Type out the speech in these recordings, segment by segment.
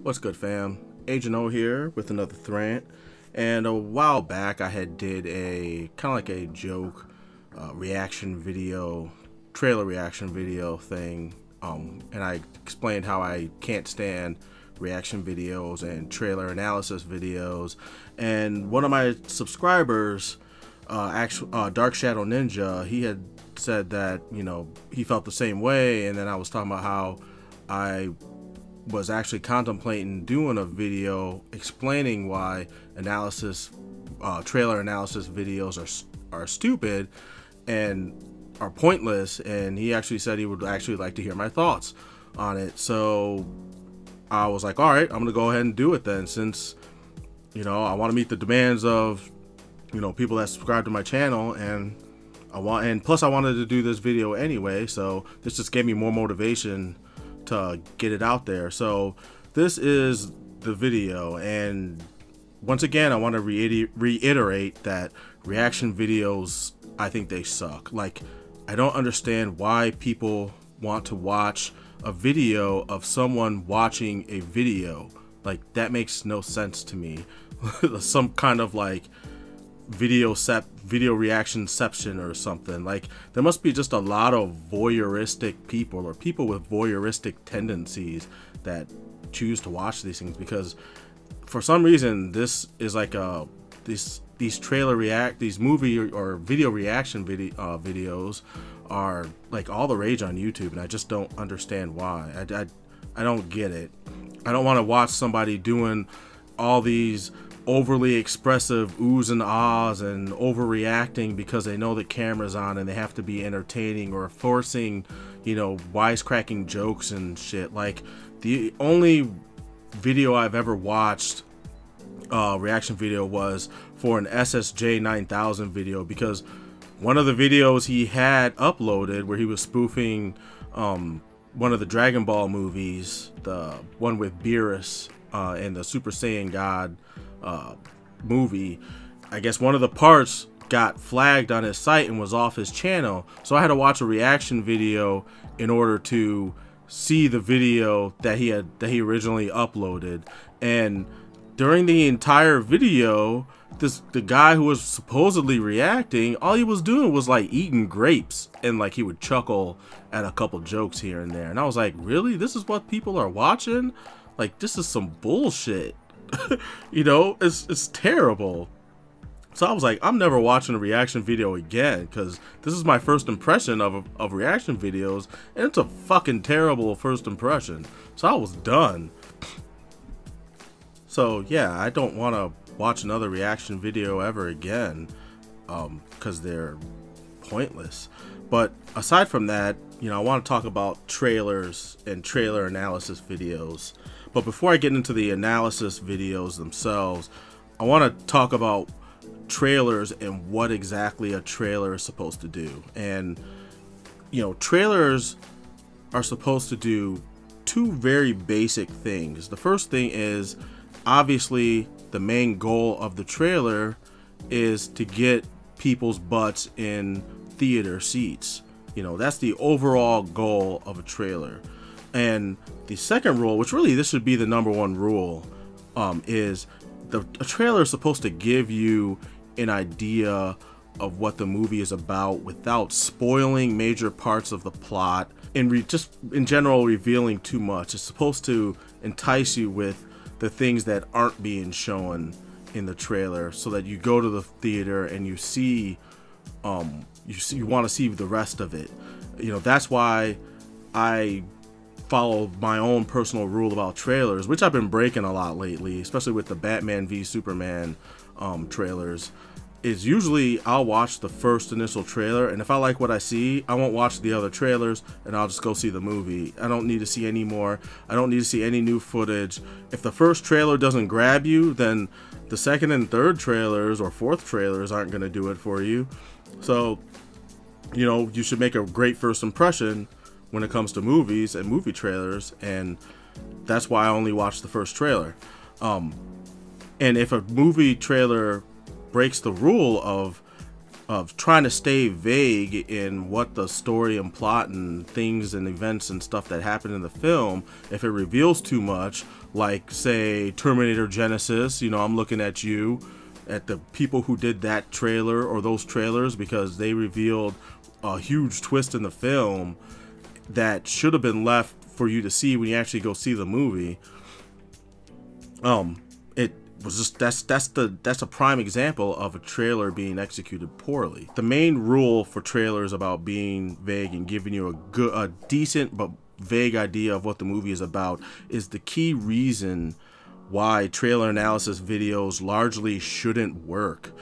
What's good, fam? Agent O here with another thread. And a while back, I had did a kind of like a joke reaction video, trailer reaction video thing, and I explained how I can't stand reaction videos and trailer analysis videos. And one of my subscribers, Dark Shadow Ninja, he had said that he felt the same way, and then I was talking about how I was actually contemplating doing a video explaining why trailer analysis videos are stupid and are pointless, and he actually said he would actually like to hear my thoughts on it. So I was like, all right, I'm gonna go ahead and do it then, since I want to meet the demands of people that subscribe to my channel, and plus I wanted to do this video anyway, so this just gave me more motivation to get it out there. So this is the video, and once again I want to reiterate that reaction videos, I think they suck. Like, I don't understand why people want to watch a video of someone watching a video. Like, that makes no sense to me. Some kind of like video reactionception or something. Like, there must be just a lot of voyeuristic people, or people with voyeuristic tendencies, that choose to watch these things, because for some reason this is like these movie or video reaction videos are like all the rage on YouTube, and I just don't understand why. I don't get it. I don't want to watch somebody doing all these overly expressive oohs and ahs and overreacting because they know the camera's on and they have to be entertaining, or forcing wisecracking jokes and shit. Like, the only video I've ever watched reaction video was for an SSJ 9000 video, because one of the videos he had uploaded where he was spoofing one of the Dragon Ball movies, the one with Beerus and the Super Saiyan God movie, I guess one of the parts got flagged on his site and was off his channel, so I had to watch a reaction video in order to see the video that he originally uploaded. And during the entire video, the guy who was supposedly reacting, all he was doing was like eating grapes, and like he would chuckle at a couple jokes here and there, and I was like, really? This is what people are watching? Like, this is some bullshit. It's terrible. So I was like, I'm never watching a reaction video again, because this is my first impression of reaction videos, and it's a fucking terrible first impression. So I was done. So yeah, I don't want to watch another reaction video ever again, because they're pointless. But aside from that, I want to talk about trailers and trailer analysis videos. But before I get into the analysis videos themselves, I want to talk about trailers and what exactly a trailer is supposed to do. And trailers are supposed to do two very basic things. The first thing is, obviously, the main goal of the trailer is to get people's butts in theater seats. That's the overall goal of a trailer. And the second rule, which really this should be the number one rule, is a trailer is supposed to give you an idea of what the movie is about without spoiling major parts of the plot, and just in general revealing too much. It's supposed to entice you with the things that aren't being shown in the trailer, so that you go to the theater and you want to see the rest of it. That's why I follow my own personal rule about trailers, which I've been breaking a lot lately, especially with the Batman v Superman trailers. Is usually I'll watch the first initial trailer, and if I like what I see, I won't watch the other trailers, and I'll just go see the movie. I don't need to see any more. I don't need to see any new footage. If the first trailer doesn't grab you, then the second and third trailers or fourth trailers aren't going to do it for you. So you should make a great first impression when it comes to movies and movie trailers, and that's why I only watch the first trailer. And if a movie trailer breaks the rule of trying to stay vague in what the story and plot and things and events and stuff that happen in the film. If it reveals too much, like say Terminator Genesis, you know, I'm looking at you, at the people who did that trailer or those trailers, because they revealed a huge twist in the film that should have been left for you to see when you actually go see the movie. It was just that's a prime example of a trailer being executed poorly. The main rule for trailers about being vague and giving you a decent but vague idea of what the movie is about is the key reason why trailer analysis videos largely shouldn't work.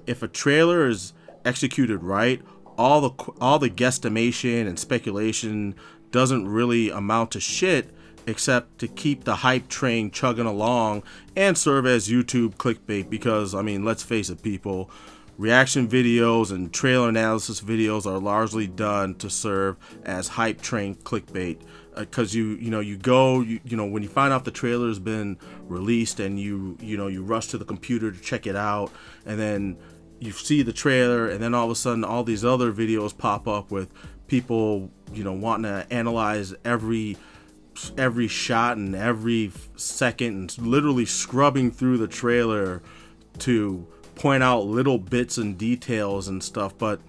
If a trailer is executed right, all the guesstimation and speculation doesn't really amount to shit, except to keep the hype train chugging along and serve as YouTube clickbait. Because, I mean, let's face it, people, reaction videos and trailer analysis videos are largely done to serve as hype train clickbait. Because you know when you find out the trailer's been released and you rush to the computer to check it out, and then you see the trailer, and then all of a sudden all these other videos pop up with people, you know, wanting to analyze every shot and every second, and literally scrubbing through the trailer to point out little bits and details and stuff. But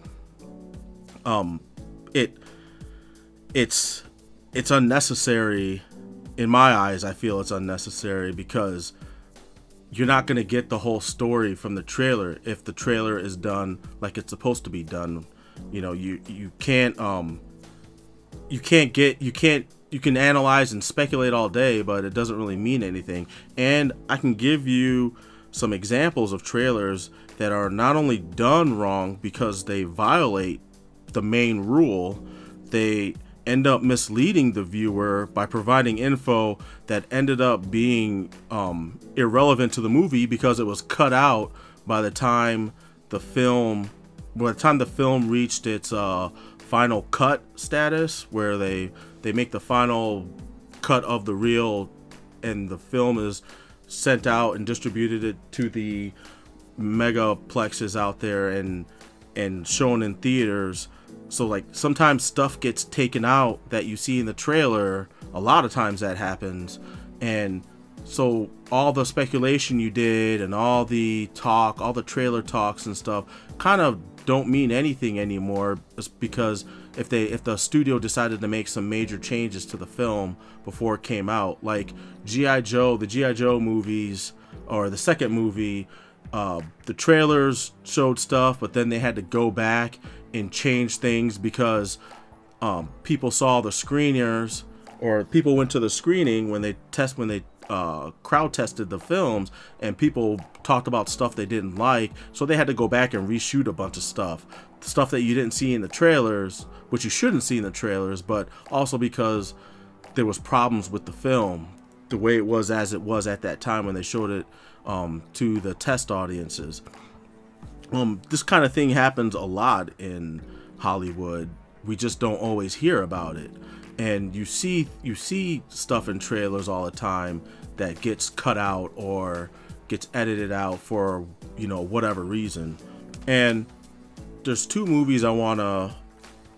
it's unnecessary in my eyes. I feel it's unnecessary because you're not going to get the whole story from the trailer if the trailer is done like it's supposed to be done. You know, you can analyze and speculate all day, but it doesn't really mean anything. And I can give you some examples of trailers that are not only done wrong because they violate the main rule, they end up misleading the viewer by providing info that ended up being irrelevant to the movie because it was cut out by the time the film reached its final cut status, where they make the final cut of the reel and the film is sent out and distributed to the megaplexes out there and shown in theaters. So like sometimes stuff gets taken out that you see in the trailer. A lot of times that happens, and so all the speculation you did and all the trailer talks and stuff kind of don't mean anything anymore, because if the studio decided to make some major changes to the film before it came out, like the G.I. Joe movies, or the second movie, the trailers showed stuff, but then they had to go back and change things because people saw the screeners, or people went to the screening when they crowd tested the films, and people talked about stuff they didn't like, so they had to go back and reshoot a bunch of stuff that you didn't see in the trailers, which you shouldn't see in the trailers, but also because there was problems with the film the way it was as it was at that time when they showed it to the test audiences. This kind of thing happens a lot in Hollywood. We just don't always hear about it. And you see stuff in trailers all the time that gets cut out or gets edited out for, you know, whatever reason. And there's two movies I want to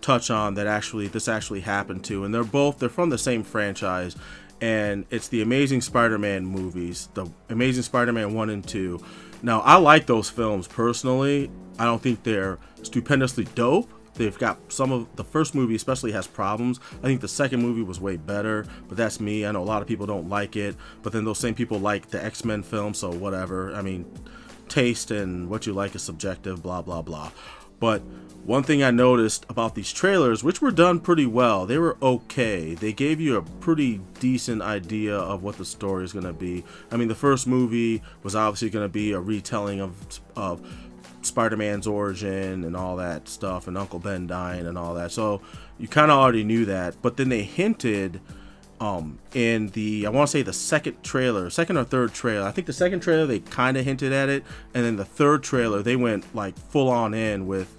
touch on that this actually happened to, and they're from the same franchise, and it's the Amazing Spider-Man movies, the Amazing Spider-Man 1 and 2. Now, I like those films personally. I don't think they're stupendously dope. They've got some of the first movie especially has problems. I think the second movie was way better, but that's me. I know a lot of people don't like it, but then those same people like the X-Men film, so whatever. I mean, taste and what you like is subjective, blah, blah, blah. But one thing I noticed about these trailers, which were done pretty well, they were okay. They gave you a pretty decent idea of what the story is going to be. I mean, the first movie was obviously going to be a retelling of Spider-Man's origin and all that stuff, and Uncle Ben dying and all that. So you kind of already knew that. But then they hinted in the, I want to say the second or third trailer. I think the second trailer they kind of hinted at it, and then the third trailer they went like full on in with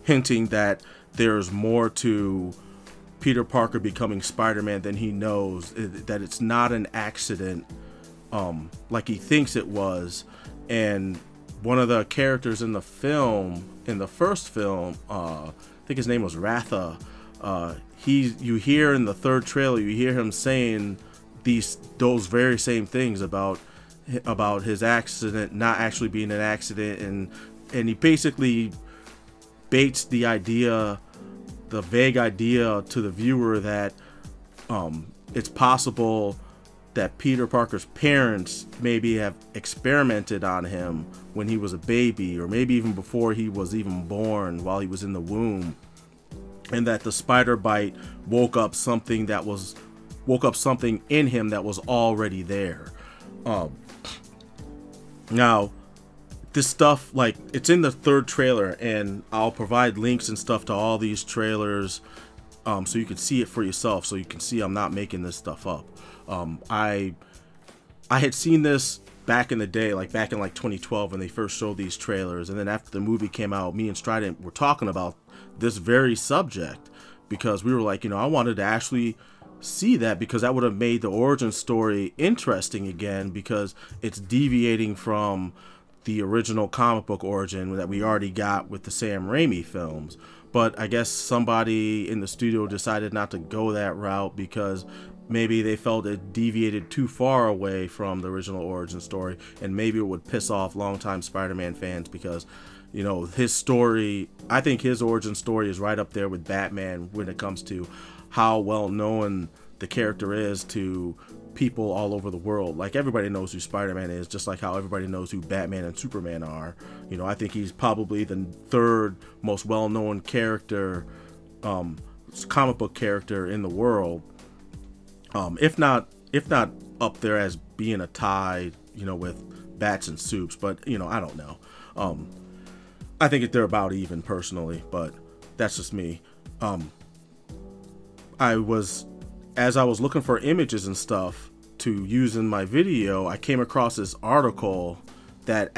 hinting that there's more to Peter Parker becoming Spider-Man than he knows, that it's not an accident like he thinks it was, and one of the characters in the film, in the first film, I think his name was Ratha. You hear in the third trailer, you hear him saying those very same things about his accident not actually being an accident, and he basically baits the vague idea to the viewer that it's possible that Peter Parker's parents maybe have experimented on him when he was a baby, or maybe even before he was even born, while he was in the womb, and that the spider bite woke up something in him that was already there. Now, this stuff, like, it's in the third trailer, and I'll provide links and stuff to all these trailers, so you can see it for yourself, so you can see I'm not making this stuff up. I had seen this back in the day, like back in like 2012 when they first showed these trailers, and then after the movie came out, me and Strident were talking about this very subject, because we were like, I wanted to actually see that, because that would have made the origin story interesting again, because it's deviating from the original comic book origin that we already got with the Sam Raimi films. But I guess somebody in the studio decided not to go that route, because maybe they felt it deviated too far away from the original origin story, and maybe it would piss off longtime Spider-Man fans, because his story, I think his origin story is right up there with Batman when it comes to how well known the character is to people all over the world. Like, everybody knows who Spider-Man is, just like how everybody knows who Batman and Superman are. I think he's probably the third most well-known character, comic book character in the world. If not up there as being a tie, with Bats and Supes, but I don't know. I think they're about even personally, but that's just me. As I was looking for images and stuff to use in my video, I came across this article that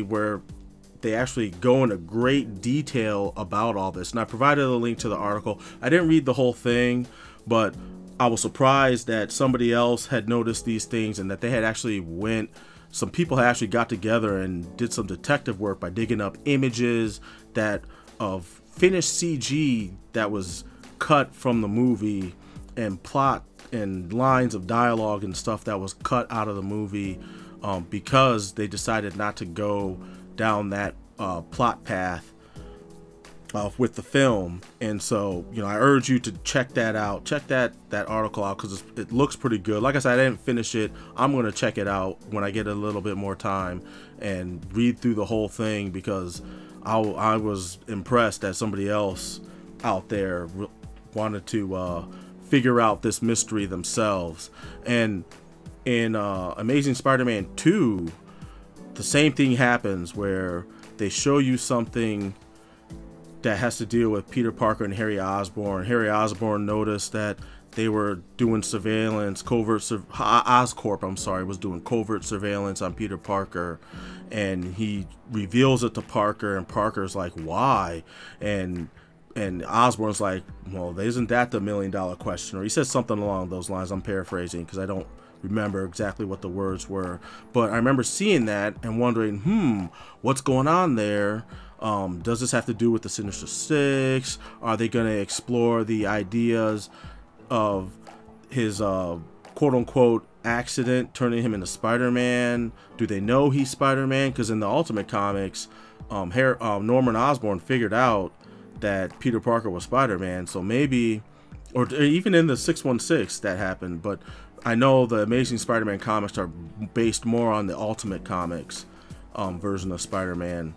where they actually go into great detail about all this, and I provided a link to the article. I didn't read the whole thing, but I was surprised that somebody else had noticed these things, and that they had actually some people had actually got together and did some detective work by digging up images of finished CG that was cut from the movie, and plot and lines of dialogue and stuff that was cut out of the movie, because they decided not to go down that plot path with the film. And so, I urge you to check that out. Check that article out, because it looks pretty good. Like I said, I didn't finish it. I'm going to check it out when I get a little bit more time and read through the whole thing, because I was impressed that somebody else out there wanted to figure out this mystery themselves. And in Amazing Spider-Man 2, the same thing happens, where they show you something that has to deal with Peter Parker and Harry Osborn. Harry Osborn noticed that they were doing surveillance, Oscorp, was doing covert surveillance on Peter Parker, and he reveals it to Parker, and Parker's like, why? And Osborn's like, well, isn't that the $1 million question? Or he says something along those lines. I'm paraphrasing, because I don't remember exactly what the words were, but I remember seeing that and wondering, what's going on there? Does this have to do with the Sinister Six? Are they going to explore the ideas of his quote-unquote accident turning him into Spider-Man? Do they know he's Spider-Man? Because in the Ultimate Comics, Norman Osborn figured out that Peter Parker was Spider-Man, so maybe, or even in the 616 that happened, but I know the Amazing Spider-Man comics are based more on the Ultimate Comics version of Spider-Man.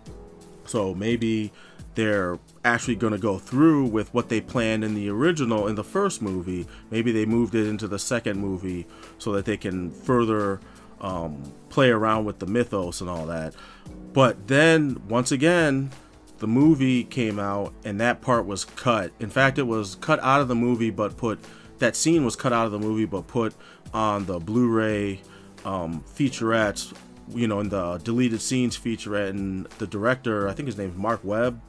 So maybe they're actually going to go through with what they planned in the first movie. Maybe they moved it into the second movie so that they can further play around with the mythos and all that. But then, once again, the movie came out and that part was cut. In fact, it was cut out of the movie, but that scene was cut out of the movie, but put on the Blu-ray featurettes, in the deleted scenes featurette. And the director, I think his name's Mark Webb.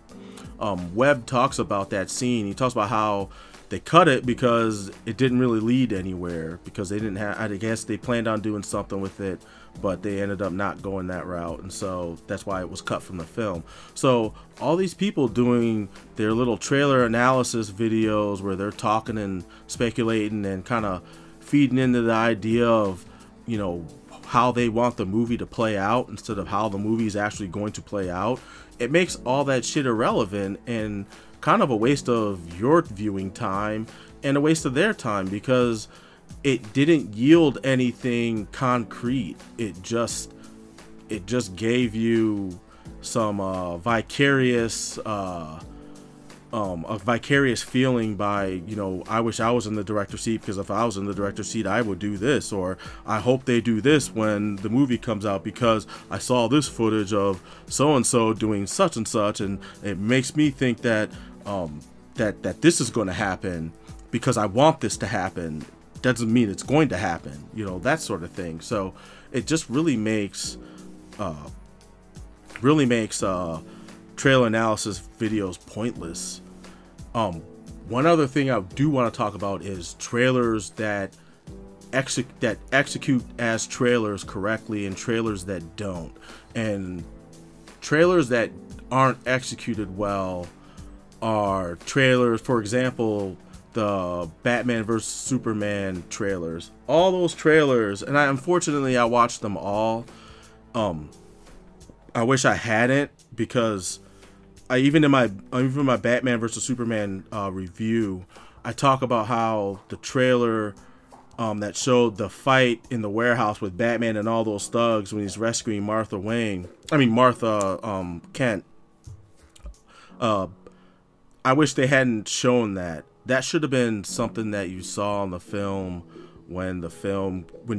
Webb talks about that scene. He talks about how they cut it because it didn't really lead anywhere, because they didn't have, I guess they planned on doing something with it, but they ended up not going that route, and so that's why it was cut from the film. So all these people doing their little trailer analysis videos where they're talking and speculating and kind of feeding into the idea of, you know, how they want the movie to play out instead of how the movie is actually going to play out, it makes all that shit irrelevant and kind of a waste of your viewing time and a waste of their time, because it didn't yield anything concrete. It just gave you some vicarious a vicarious feeling by, you know, I wish I was in the director's seat, because if I was in the director's seat I would do this, or I hope they do this when the movie comes out because I saw this footage of so and so doing such and such, and it makes me think that that this is going to happen because I want this to happen. Doesn't mean it's going to happen, you know, that sort of thing. So it just really makes trailer analysis videos pointless. One other thing I do want to talk about is trailers that execute as trailers correctly and trailers that don't. And trailers that aren't executed well are trailers, for example, the Batman vs Superman trailers. All those trailers, and unfortunately I watched them all. I wish I hadn't, because even in my Batman vs Superman review, I talk about how the trailer that showed the fight in the warehouse with Batman and all those thugs when he's rescuing Martha Kent. I wish they hadn't shown that. That should have been something that you saw in the film when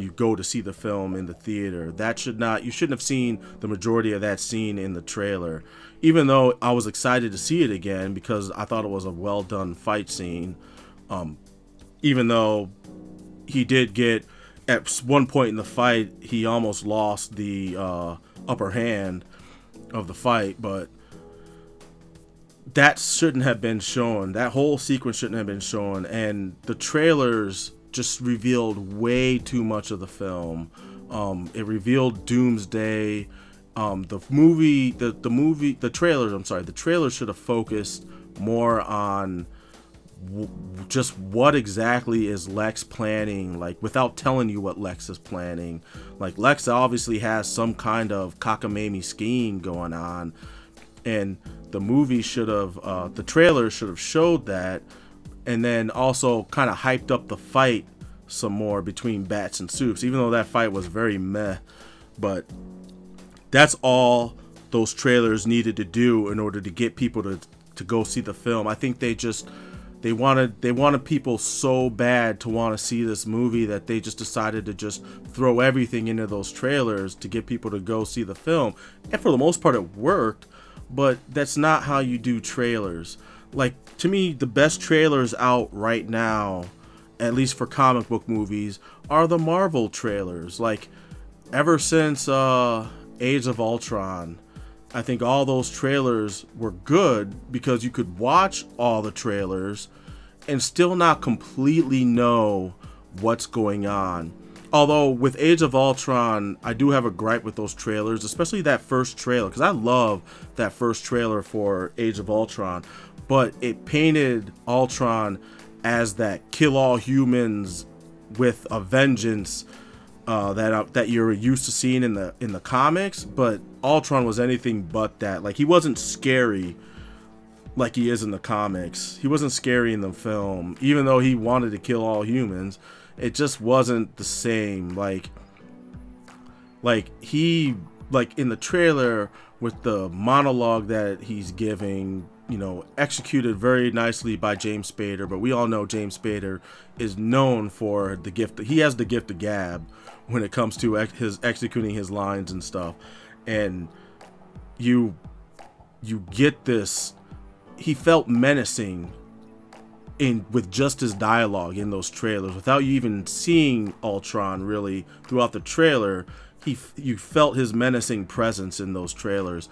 you go to see the film in the theater. You shouldn't have seen the majority of that scene in the trailer. Even though I was excited to see it again because I thought it was a well done fight scene. Even though he did get, at one point in the fight, he almost lost the upper hand of the fight, but that shouldn't have been shown. That whole sequence shouldn't have been shown, and the trailers just revealed way too much of the film. It revealed Doomsday. The trailers should have focused more on just what exactly is Lex planning, like, without telling you what Lex is planning. Like, Lex obviously has some kind of cockamamie scheme going on, and the movie should have, the trailer should have showed that, and then also kind of hyped up the fight some more between Bats and Supes, even though that fight was very meh. But that's all those trailers needed to do in order to get people to go see the film. I think they wanted people so bad to want to see this movie that they just decided to just throw everything into those trailers to get people to go see the film. And for the most part it worked, but that's not how you do trailers. Like, to me, the best trailers out right now, at least for comic book movies, are the Marvel trailers. Like, ever since Age of Ultron, I think all those trailers were good because you could watch all the trailers and still not completely know what's going on. Although with Age of Ultron, I do have a gripe with those trailers, especially that first trailer, because I love that first trailer for Age of Ultron, but it painted Ultron as that kill all humans with a vengeance that you're used to seeing in the comics. But Ultron was anything but that. Like, he wasn't scary like he is in the comics. He wasn't scary in the film, even though he wanted to kill all humans. It just wasn't the same. Like in the trailer, with the monologue that he's giving, you know, executed very nicely by James Spader, but we all know James Spader is known for the gift. He has the gift of gab when it comes to his executing his lines and stuff. And you get this, he felt menacing in with just his dialogue in those trailers, without you even seeing Ultron really throughout the trailer. You felt his menacing presence in those trailers,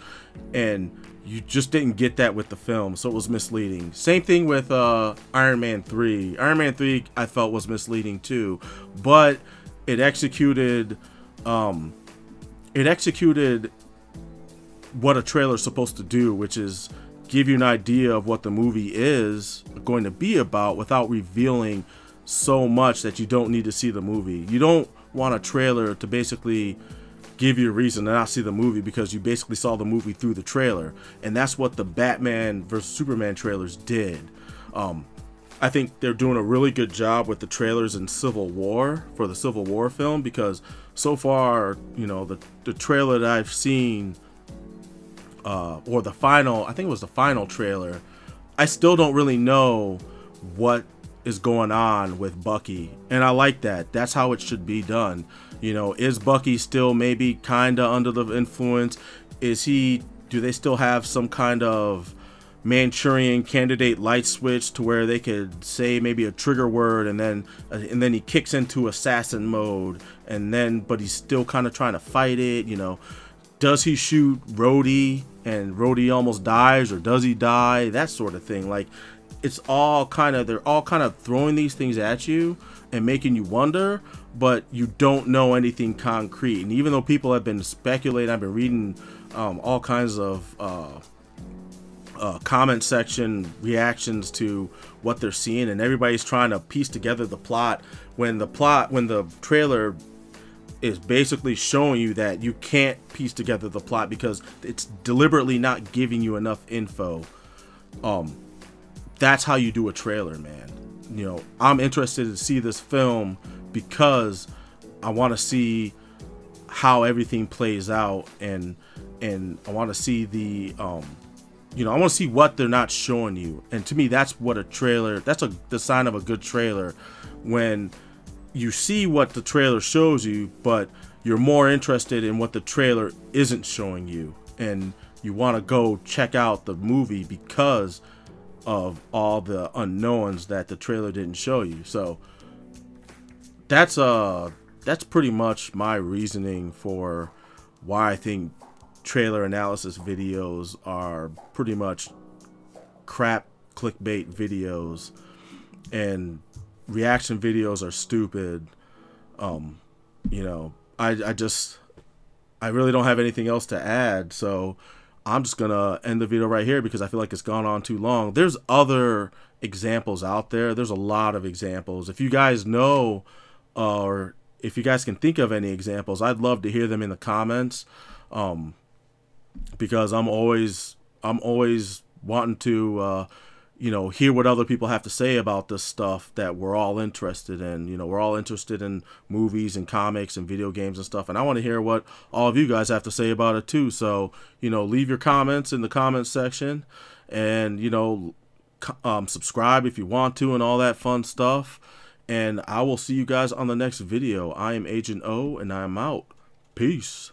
and you just didn't get that with the film, so it was misleading. Same thing with Iron Man 3. Iron Man 3 I felt was misleading too, but it executed what a trailer's supposed to do, which is give you an idea of what the movie is going to be about without revealing so much that you don't need to see the movie. You don't want a trailer to basically give you a reason to not see the movie because you basically saw the movie through the trailer, and that's what the Batman vs Superman trailers did. I think they're doing a really good job with the trailers in Civil War, for the Civil War film, because so far, you know, the trailer that I've seen, or the final, I think it was the final trailer, I still don't really know what is going on with Bucky, and I like that. That's how it should be done. You know, is Bucky still maybe kind of under the influence? Do they still have some kind of Manchurian candidate light switch to where they could say maybe a trigger word, and then he kicks into assassin mode, but he's still kind of trying to fight it? You know, does he shoot Rhodey and Rhodey almost dies, or does he die? That sort of thing. Like, they're all kind of throwing these things at you and making you wonder, but you don't know anything concrete. And even though people have been speculating, I've been reading all kinds of comment section reactions to what they're seeing, and everybody's trying to piece together the plot when the trailer is basically showing you that you can't piece together the plot because it's deliberately not giving you enough info. That's how you do a trailer, man. You know, I'm interested to see this film because I want to see how everything plays out, and I want to see I want to see what they're not showing you. And to me, that's what a trailer, the sign of a good trailer, when you see what the trailer shows you, but you're more interested in what the trailer isn't showing you, and you want to go check out the movie because of all the unknowns that the trailer didn't show you. So that's pretty much my reasoning for why I think trailer analysis videos are pretty much crap clickbait videos, and reaction videos are stupid. You know, I really don't have anything else to add, so I'm just gonna end the video right here because I feel like it's gone on too long. There's other examples out there. There's a lot of examples. If you guys know, or if you guys can think of any examples, I'd love to hear them in the comments. Because I'm always wanting to hear what other people have to say about this stuff that we're all interested in. You know, we're all interested in movies and comics and video games and stuff, and I want to hear what all of you guys have to say about it too. So, you know, leave your comments in the comments section, and, you know, subscribe if you want to, and all that fun stuff. And I will see you guys on the next video. I am Agent O, and I am out. Peace.